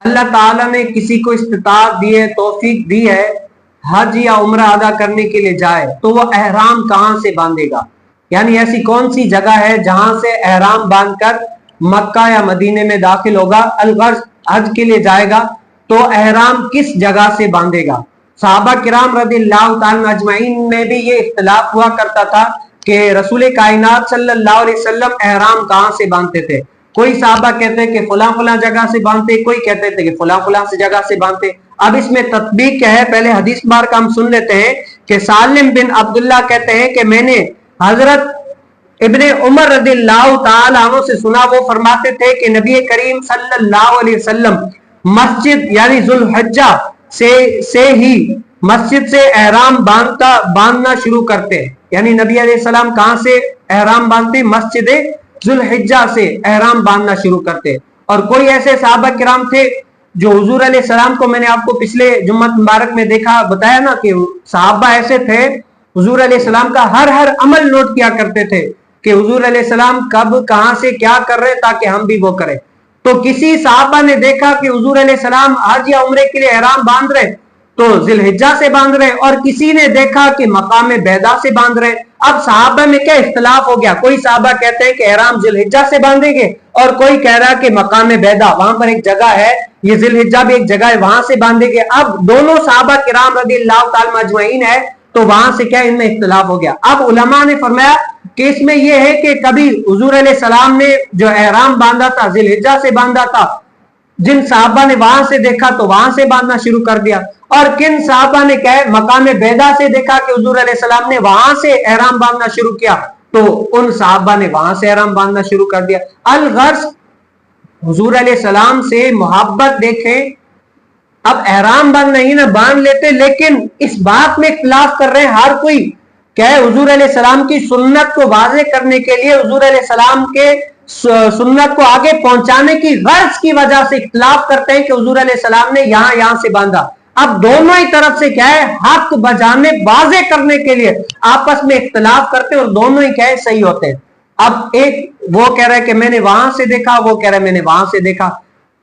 اللہ تعالیٰ نے کسی کو استطاعت دی ہے، توفیق دی ہے حج یا عمرہ ادا کرنے کے لیے جائے تو وہ احرام کہاں سے باندھے گا؟ یعنی ایسی کون سی جگہ ہے جہاں سے احرام باندھ کر مکہ یا مدینے میں داخل ہوگا؟ الغرض حج کے لیے جائے گا تو احرام کس جگہ سے باندھے گا؟ صحابہ کرام رضی اللہ تعالیٰ اجمعین میں بھی یہ اختلاف ہوا کرتا تھا کہ رسول کائنات صلی اللہ علیہ وسلم احرام کہاں سے باندھتے تھے۔ کوئی صحابہ کہتے کہ فلاں فلاں جگہ سے باندھتے، کوئی کہتے تھے کہ فلاں فلاں سے جگہ سے باندھتے۔ اب اس میں تطبیق کیا ہے؟ پہلے حدیث بار کا ہم سن لیتے ہیں کہ سالم بن عبداللہ کہتے ہیں کہ میں نے حضرت ابن عمر رضی اللہ تعالی عنہ سے سنا، وہ فرماتے تھے کہ نبی کریم صلی اللہ علیہ وسلم مسجد یعنی ذوالحجہ سے ہی مسجد سے احرام باندھنا شروع کرتے ہیں۔ یعنی نبی علیہ السلام کہاں سے احرام باندھتے؟ مسجد ذوالحجہ سے احرام باندھنا شروع کرتے۔ اور کوئی ایسے صحابہ کرام تھے جو حضور علیہ السلام کو، میں نے آپ کو پچھلے جمعہ مبارک میں بتایا نا کہ صحابہ ایسے تھے حضور علیہ السلام کا ہر عمل نوٹ کیا کرتے تھے کہ حضور علیہ السلام کب کہاں سے کیا کر رہے تاکہ ہم بھی وہ کریں۔ تو کسی صحابہ نے دیکھا کہ حضور علیہ السلام حج یا عمرے کے لیے احرام باندھ رہے تو ذی الحجہ سے باندھ رہے، اور کسی نے دیکھا کہ مقام بیدا سے باندھ رہے۔ اب صحابہ میں کیا اختلاف ہو گیا؟ کوئی صحابہ کہتے ہیں کہ احرام ذی الحجہ سے باندھیں گے، اور کوئی کہہ رہا کہ مقام بیدا وہاں پر ایک جگہ ہے، یہ ذی الحجہ بھی ایک جگہ ہے، وہاں سے باندھیں گے۔ اب دونوں صحابہ کرام رضی اللہ تعالیٰ اجمعین ہے تو وہاں سے کیا ان میں اختلاف ہو گیا۔ اب علماء نے فرمایا کہ اس میں یہ ہے کہ کبھی حضور علیہ السلام نے جو احرام باندھا تھا ذی الحجہ سے باندھا تھا، جن صحابہ نے وہاں سے دیکھا تو وہاں سے باندھنا شروع کر دیا، اور کن صحابہ نے کہا مقام بیدا سے دیکھا کہ حضور علیہ السلام نے وہاں سے احرام باندھنا شروع کیا تو ان صحابہ نے وہاں سے احرام باندھنا شروع کر دیا۔ الغرض حضور علیہ السلام سے محبت دیکھیں، اب احرام باندھ نہیں نہ باندھ لیتے، لیکن اس بات میں اختلاف کر رہے ہیں ہر کوئی کہ حضور علیہ السلام کی سنت کو واضح کرنے کے لیے، حضور علیہ السلام کے سنت کو آگے پہنچانے کی غرض کی وجہ سے اختلاف کرتے ہیں کہ حضور علیہ السلام نے یہاں سے باندھا۔ اب دونوں ہی طرف سے کیا ہے؟ حق بجانے واضح کرنے کے لیے آپس میں اختلاف کرتے اور دونوں ہی کیا ہے؟ صحیح ہوتے ہیں۔ اب ایک وہ کہہ رہا ہے کہ میں نے وہاں سے دیکھا، وہ کہہ رہا ہے میں نے وہاں سے دیکھا۔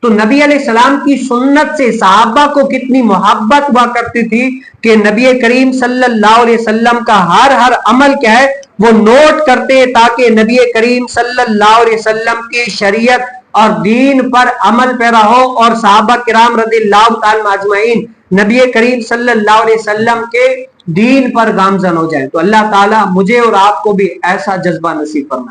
تو نبی علیہ السلام کی سنت سے صحابہ کو کتنی محبت ہوا کرتی تھی کہ نبی کریم صلی اللہ علیہ وسلم کا ہر عمل کیا ہے؟ وہ نوٹ کرتے تاکہ نبی کریم صلی اللہ علیہ وسلم کی شریعت اور دین پر عمل پیرا ہو، اور صحابہ کرام رضی اللہ تعالیٰ اجمعین نبی کریم صلی اللہ علیہ وسلم کے دین پر گامزن ہو جائیں۔ تو اللہ تعالیٰ مجھے اور آپ کو بھی ایسا جذبہ نصیب فرمائے۔